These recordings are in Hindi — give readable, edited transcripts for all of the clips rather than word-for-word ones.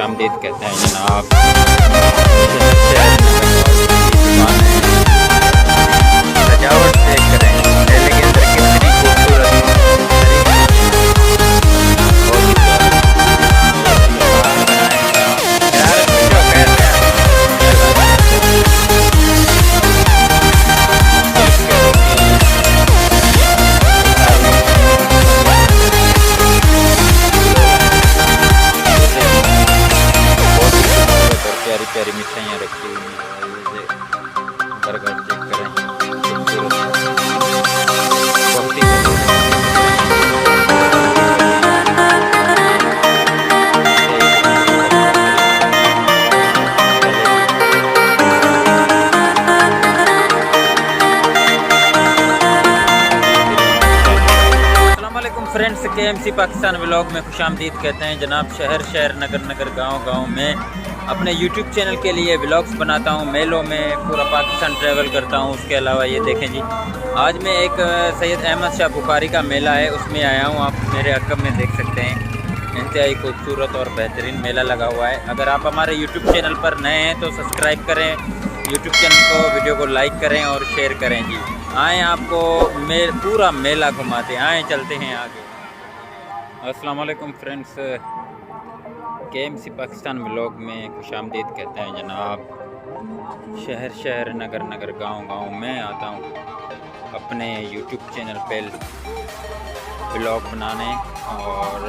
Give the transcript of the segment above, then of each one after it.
खुशामदीद कहते हैं जनाब। सजावट चेक करें, मेले के अंदर कितनी खूबसूरत प्यारी प्यारी मिठाइयाँ रखी हुई हैं। बर्गर चेक करें, बहुत ही फ्रेंड्स, KMC पाकिस्तान व्लॉग में खुशामदीद कहते हैं जनाब। शहर शहर नगर नगर गांव गांव में अपने YouTube चैनल के लिए व्लॉग्स बनाता हूं। मेलों में पूरा पाकिस्तान ट्रैवल करता हूं। उसके अलावा ये देखें जी, आज मैं एक सैयद अहमद शाह बुखारी का मेला है उसमें आया हूं। आप मेरे अकब में देख सकते हैं, इंतहाई खूबसूरत और बेहतरीन मेला लगा हुआ है। अगर आप हमारे YouTube चैनल पर नए हैं तो सब्सक्राइब करें, YouTube चैनल को, वीडियो को लाइक करें और शेयर करें जी। आएँ, आपको पूरा मेला घुमाते हैं। आएँ, चलते हैं आगे। अस्सलाम वालेकुम फ्रेंड्स, KMC पाकिस्तान व्लॉग में खुशामदीद कहते हैं जनाब। शहर शहर नगर नगर गांव गांव में आता हूं अपने YouTube चैनल पे व्लॉग बनाने, और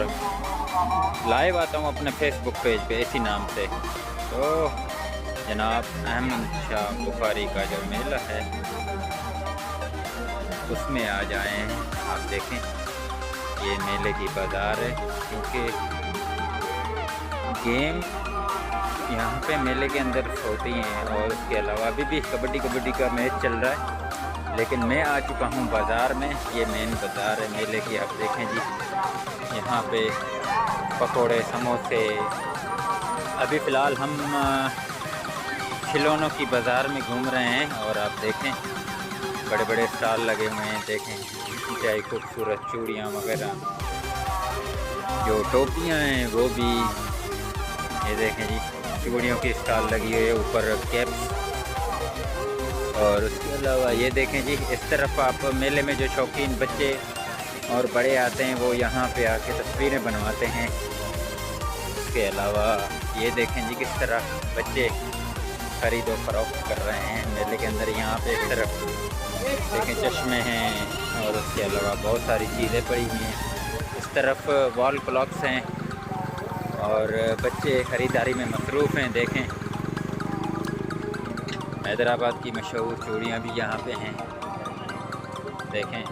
लाइव आता हूं अपने Facebook पेज पे इसी नाम से। तो जनाब अहमद शाह बुखारी का जो मेला है उसमें आ जाए हैं। आप देखें, ये मेले की बाज़ार है, क्योंकि गेम यहाँ पे मेले के अंदर होती हैं। और उसके अलावा अभी भी कबड्डी का मैच चल रहा है, लेकिन मैं आ चुका हूँ बाज़ार में। ये मेन बाज़ार है मेले की। आप देखें जी, यहाँ पे पकोड़े, समोसे। अभी फ़िलहाल हम खिलौनों की बाज़ार में घूम रहे हैं, और आप देखें बड़े बड़े स्टॉल लगे हुए हैं। देखें क्या खूबसूरत चूड़ियाँ वगैरह, जो टोपियाँ हैं वो भी। ये देखें जी, चूड़ियों की स्टॉल लगी हुई है, ऊपर कैप्स। और उसके अलावा ये देखें जी, इस तरफ आप मेले में जो शौकीन बच्चे और बड़े आते हैं वो यहाँ पे आके तस्वीरें बनवाते हैं। उसके अलावा ये देखें जी, किस तरह बच्चे खरीदो फरोख्त कर रहे हैं मेले के अंदर। यहाँ पे एक तरफ देखें चश्मे हैं, और उसके अलावा बहुत सारी चीज़ें पड़ी हुई हैं। इस तरफ वॉल क्लॉक्स हैं, और बच्चे ख़रीदारी में मसरूफ़ हैं। देखें, हैदराबाद की मशहूर चूड़ियाँ भी यहाँ पे हैं। देखें,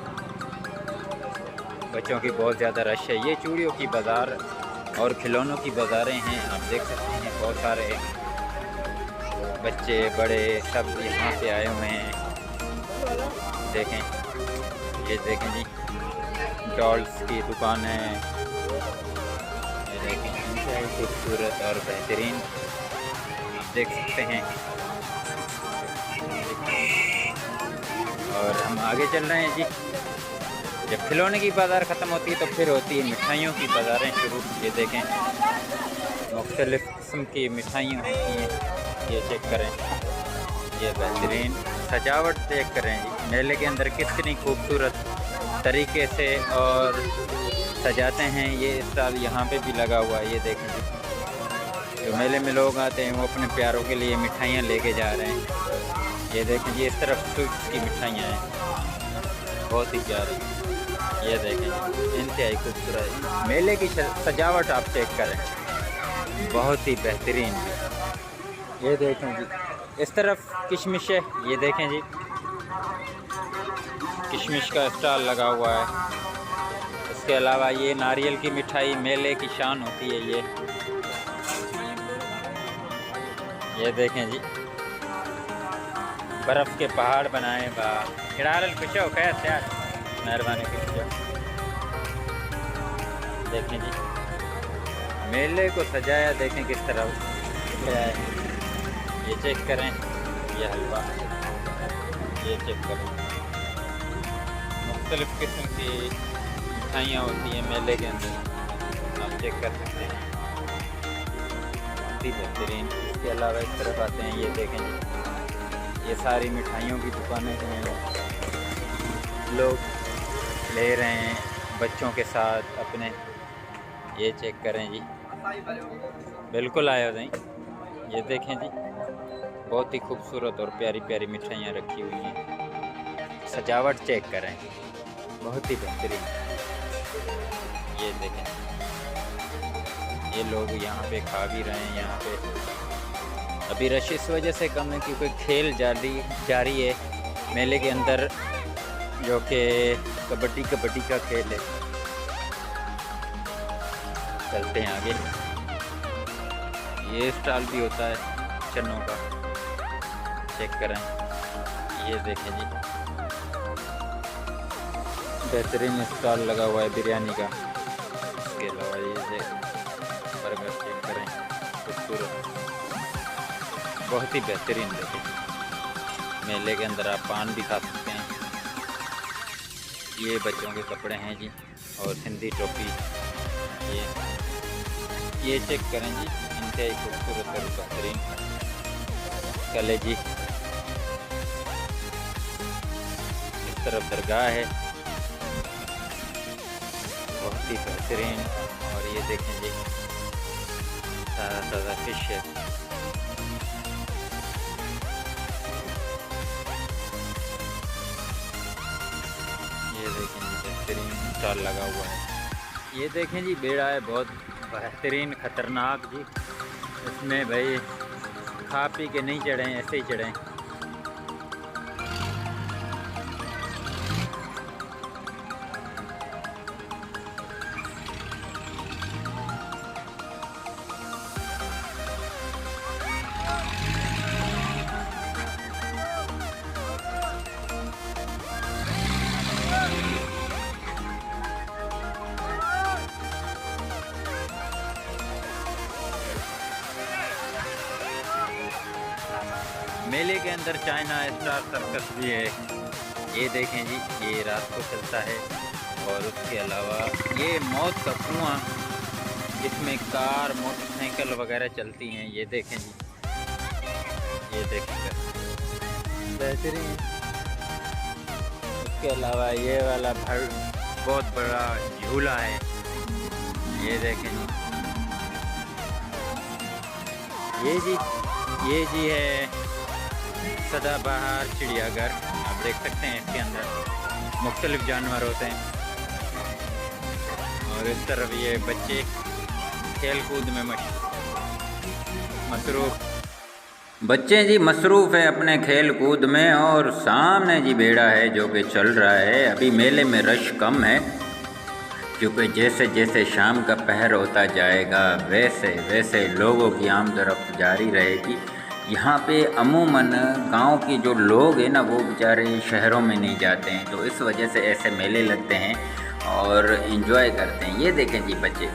बच्चों की बहुत ज़्यादा रश है। ये चूड़ियों की बाज़ार और खिलौनों की बाज़ारें हैं। आप देख सकते हैं, बहुत सारे बच्चे बड़े सब यहाँ पे आए हुए हैं। देखें, ये देखें जी, डॉल्स की दुकान है। ये देखें, इंतहाई खूबसूरत और बेहतरीन, आप देख सकते हैं। और हम आगे चल रहे हैं जी। जब खिलौने की बाज़ार ख़त्म होती है तो फिर होती है मिठाइयों की बाज़ारें शुरू। ये देखें, मुख्तलिफ़ किस्म की मिठाइयाँ होती हैं। ये चेक करें, ये बेहतरीन सजावट चेक करें जी। मेले के अंदर कितनी खूबसूरत तरीके से और सजाते हैं। ये स्टॉल यहाँ पे भी लगा हुआ है। ये देखें जी, जो मेले में लोग आते हैं वो अपने प्यारों के लिए मिठाइयाँ लेके जा रहे हैं। ये देखें जी, इस तरफ स्वीट्स की मिठाइयाँ हैं, बहुत ही प्यारी। ये देखें, इंतहाई खूबसूरत मेले की सजावट आप चेक करें, बहुत ही बेहतरीन। ये देखें जी, इस तरफ किशमिश है। ये देखें जी, किशमिश का स्टॉल लगा हुआ है। इसके अलावा ये नारियल की मिठाई मेले की शान होती है। ये देखें जी, बर्फ़ के पहाड़ बनाए बा खिड़ाल कुछ हो कैसे यार, मेहरबानी की। देखें जी, मेले को सजाया देखें किस तरह है। ये चेक करें, ये हलवा, ये चेक करें। मुख्तलिफ़ किस्म की मिठाइयाँ होती हैं मेले के अंदर, आप चेक कर सकते हैं। बहुत ही बेहतरीन। इसके अलावा इस तरफ आते हैं, ये देखें जी, ये सारी मिठाइयों की दुकानें हैं, लोग ले रहे हैं बच्चों के साथ अपने। ये चेक करें जी, बिल्कुल आया नहीं, ये देखें जी, बहुत ही खूबसूरत और प्यारी प्यारी मिठाइयाँ रखी हुई हैं। सजावट चेक करें, बहुत ही बेहतरीन। ये देखें, ये लोग यहाँ पे खा भी रहे हैं। यहाँ पे अभी रश इस वजह से कम है क्योंकि खेल जारी है मेले के अंदर, जो कि कबड्डी का खेल है। चलते हैं आगे। ये स्टॉल भी होता है चन्नों का, चेक करें। ये देखें जी, बेहतरीन स्टॉल लगा हुआ है बिरयानी का। इसके अलावा ये बर्गर चेक करें, खूबसूरत, बहुत ही बेहतरीन। देखें, मेले के अंदर आप पान भी खा सकते हैं। ये बच्चों के कपड़े हैं जी, और सिंधी टोपी। ये चेक करें जी, इंतहाई खूबसूरत और बेहतरीन कले जी। इस तरफ दरगाह है, बहुत ही बेहतरीन। और ये देखें जी, ताज़ा ताज़ा फिश है। ये देखें जी, बेहतरीन स्टॉल लगा हुआ है। ये देखें जी, बेड़ा है बहुत बेहतरीन ख़तरनाक जी। इसमें भाई खा पी के नहीं चढ़ें, ऐसे ही चढ़ें। मेले के अंदर चाइना स्टार सर्कस भी है। ये देखें जी, ये रात को चलता है। और उसके अलावा ये मौत का कुआं, जिसमें कार मोटरसाइकिल वगैरह चलती हैं। ये देखें जी, ये देखें बेहतरीन। उसके अलावा ये वाला बहुत बड़ा झूला है। ये देखें जी, ये जी है सदाबहार चिड़ियाघर। आप देख सकते हैं, इसके अंदर मुख्तलिफ जानवर होते हैं। और इस तरफ ये बच्चे खेल कूद में मसरूफ़, बच्चे जी मसरूफ़ है अपने खेल कूद में। और सामने जी बेड़ा है जो कि चल रहा है। अभी मेले में रश कम है क्योंकि जैसे जैसे शाम का पहर होता जाएगा वैसे वैसे लोगों की आमदरफ्त जारी रहेगी। यहाँ पे अमूमन गांव के जो लोग हैं ना, वो बेचारे शहरों में नहीं जाते हैं, तो इस वजह से ऐसे मेले लगते हैं और इन्जॉय करते हैं। ये देखें जी, बच्चे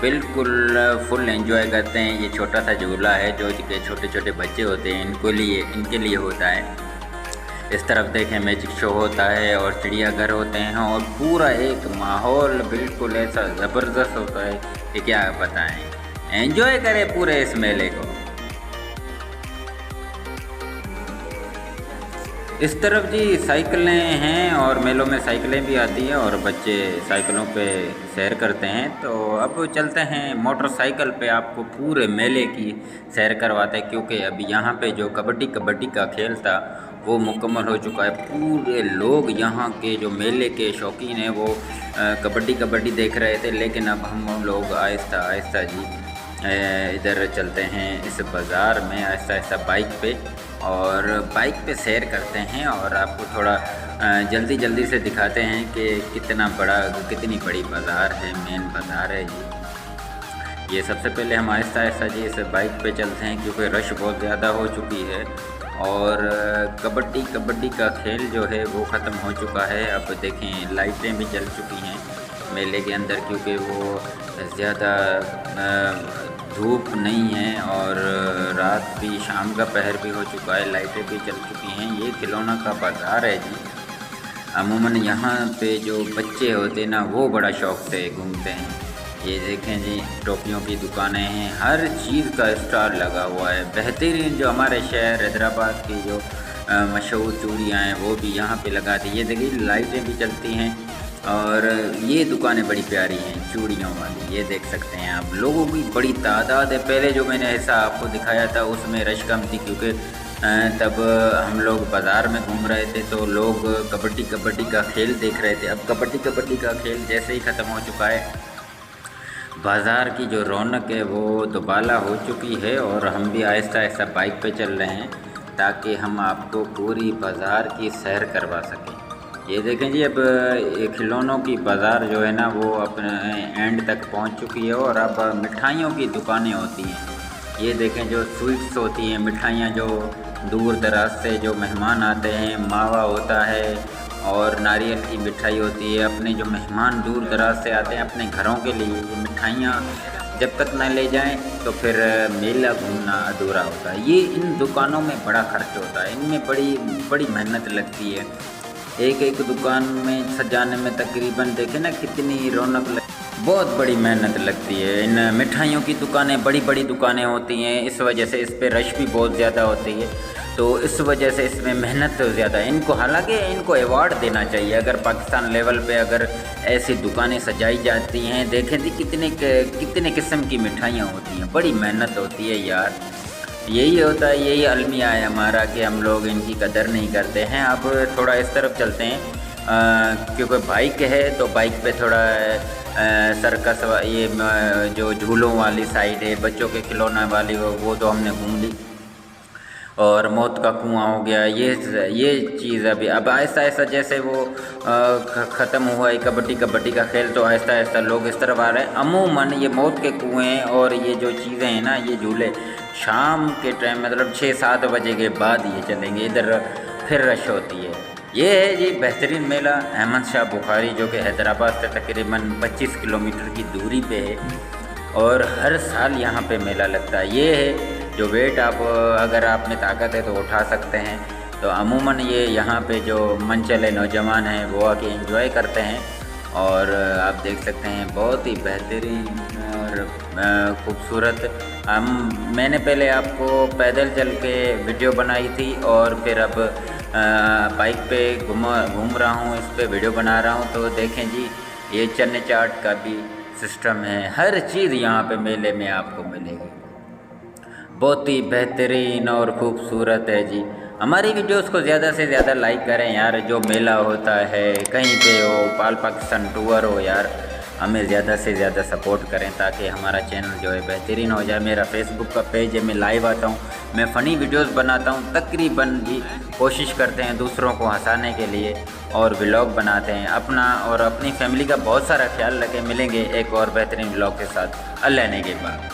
बिल्कुल फुल एंजॉय करते हैं। ये छोटा सा झूला है जो कि छोटे छोटे बच्चे होते हैं इनके लिए होता है। इस तरफ देखें, मैजिक शो होता है और चिड़ियाघर होते हैं, और पूरा एक माहौल बिल्कुल ऐसा ज़बरदस्त होता है कि क्या बताएं। एंजॉय करें पूरे इस मेले को। इस तरफ जी साइकिलें हैं, और मेलों में साइकिलें भी आती हैं और बच्चे साइकिलों पे सैर करते हैं। तो अब चलते हैं मोटरसाइकिल पे, आपको पूरे मेले की सैर करवाते हैं, क्योंकि अभी यहाँ पे जो कबड्डी का खेल था वो मुकम्मल हो चुका है। पूरे लोग यहाँ के जो मेले के शौकीन हैं वो कबड्डी देख रहे थे। लेकिन अब हम लोग आहिस्ता आहिस्ता जी इधर चलते हैं इस बाज़ार में, आहिस्ता आहिस्ता बाइक पे, और बाइक पे सैर करते हैं और आपको थोड़ा जल्दी से दिखाते हैं कि कितनी बड़ी बाज़ार है, मेन बाज़ार है जी। ये सबसे पहले हम आहिस्ता आहिस्ता जी इस बाइक पे चलते हैं क्योंकि रश बहुत ज़्यादा हो चुकी है। और कबड्डी का खेल जो है वो ख़त्म हो चुका है। अब देखें, लाइटें भी जल चुकी हैं मेले के अंदर, क्योंकि वो ज़्यादा धूप नहीं है और रात भी, शाम का पहर भी हो चुका है, लाइटें भी जल चुकी हैं। ये खिलौना का बाज़ार है जी। अमूमन यहाँ पे जो बच्चे होते हैं ना, वो बड़ा शौक़ से घूमते हैं। ये देखें जी, टोपियों की दुकानें हैं, हर चीज़ का स्टॉल लगा हुआ है। बेहतरीन जो हमारे शहर हैदराबाद की जो मशहूर चूड़ियाँ हैं वो भी यहाँ पे लगा दी। ये देखिए लाइटें भी चलती हैं और ये दुकानें बड़ी प्यारी हैं चूड़ियों वाली। ये देख सकते हैं आप, लोगों की बड़ी तादाद है। पहले जो मैंने ऐसा आपको दिखाया था उसमें रश कम थी, क्योंकि तब हम लोग बाज़ार में घूम रहे थे तो लोग कबड्डी का खेल देख रहे थे। अब कबड्डी का खेल जैसे ही ख़त्म हो चुका है, बाज़ार की जो रौनक है वो दोबाला हो चुकी है और हम भी आहिस्ता आहिस्ता बाइक पे चल रहे हैं ताकि हम आपको पूरी बाज़ार की सैर करवा सकें। ये देखें जी, अब खिलौनों की बाज़ार जो है ना वो अपने एंड तक पहुंच चुकी है और अब मिठाइयों की दुकानें होती हैं। ये देखें, जो स्वीट्स होती हैं, मिठाइयाँ जो दूर दराज से जो मेहमान आते हैं, मावा होता है और नारियल की मिठाई होती है। अपने जो मेहमान दूर दराज से आते हैं अपने घरों के लिए, ये मिठाइयाँ जब तक ना ले जाएं तो फिर मेला घूमना अधूरा होता है। ये इन दुकानों में बड़ा खर्च होता है, इनमें बड़ी मेहनत लगती है। एक दुकान में सजाने में तकरीबन देखें ना कितनी रौनक बहुत बड़ी मेहनत लगती है। इन मिठाइयों की दुकानें बड़ी दुकानें होती हैं, इस वजह से इस पे रश भी बहुत ज़्यादा होती है, तो इस वजह से इसमें मेहनत तो ज़्यादा है। इनको हालांकि इनको अवार्ड देना चाहिए अगर पाकिस्तान लेवल पे अगर ऐसी दुकानें सजाई जाती हैं। देखें थी कितने किस्म की मिठाइयाँ होती हैं, बड़ी मेहनत होती है यार। यही होता है, यही अलमिया है हमारा कि हम लोग इनकी कदर नहीं करते हैं। अब थोड़ा इस तरफ चलते हैं क्योंकि बाइक है तो बाइक पे थोड़ा सर्कस ये जो झूलों वाली साइड है, बच्चों के खिलौने वाली वो तो हमने घूम ली, और मौत का कुआं हो गया। ये चीज़ अभी अब आहिस्ता आहिस्ता जैसे वो ख़त्म हुआ है कबड्डी का खेल, तो आहिस्ता आहिस्ता लोग इस तरफ आ रहे हैं। अमूमन ये मौत के कुएं और ये जो चीज़ें हैं ना, ये झूले शाम के टाइम मतलब 6-7 बजे के बाद ये चलेंगे, इधर फिर रश होती है। ये है जी बेहतरीन मेला अहमद शाह बुखारी, जो कि हैदराबाद से तकरीबन 25 किलोमीटर की दूरी पे है और हर साल यहाँ पे मेला लगता है। ये है जो वेट आप अगर आप में ताकत है तो उठा सकते हैं। तो अमूमन ये यहाँ पे जो मनचले नौजवान हैं वो आके एंजॉय करते हैं और आप देख सकते हैं बहुत ही बेहतरीन और खूबसूरत। मैंने पहले आपको पैदल चल के वीडियो बनाई थी और फिर अब बाइक पे घूम रहा हूँ, इस पे वीडियो बना रहा हूँ। तो देखें जी, ये चने चाट का भी सिस्टम है, हर चीज़ यहाँ पे मेले में आपको मिलेगी। बहुत ही बेहतरीन और ख़ूबसूरत है जी। हमारी वीडियोस को ज़्यादा से ज़्यादा लाइक करें यार। जो मेला होता है कहीं पे हो, पाल पाकिस्तान टूर हो यार, हमें ज़्यादा से ज़्यादा सपोर्ट करें ताकि हमारा चैनल जो है बेहतरीन हो जाए। मेरा फेसबुक का पेज है, मैं लाइव आता हूँ, मैं फ़नी वीडियोस बनाता हूँ, तकरीबन जी कोशिश करते हैं दूसरों को हंसाने के लिए और व्लॉग बनाते हैं। अपना और अपनी फैमिली का बहुत सारा ख्याल रखें। मिलेंगे एक और बेहतरीन व्लॉग के साथ। अल्लाह ने के बाद।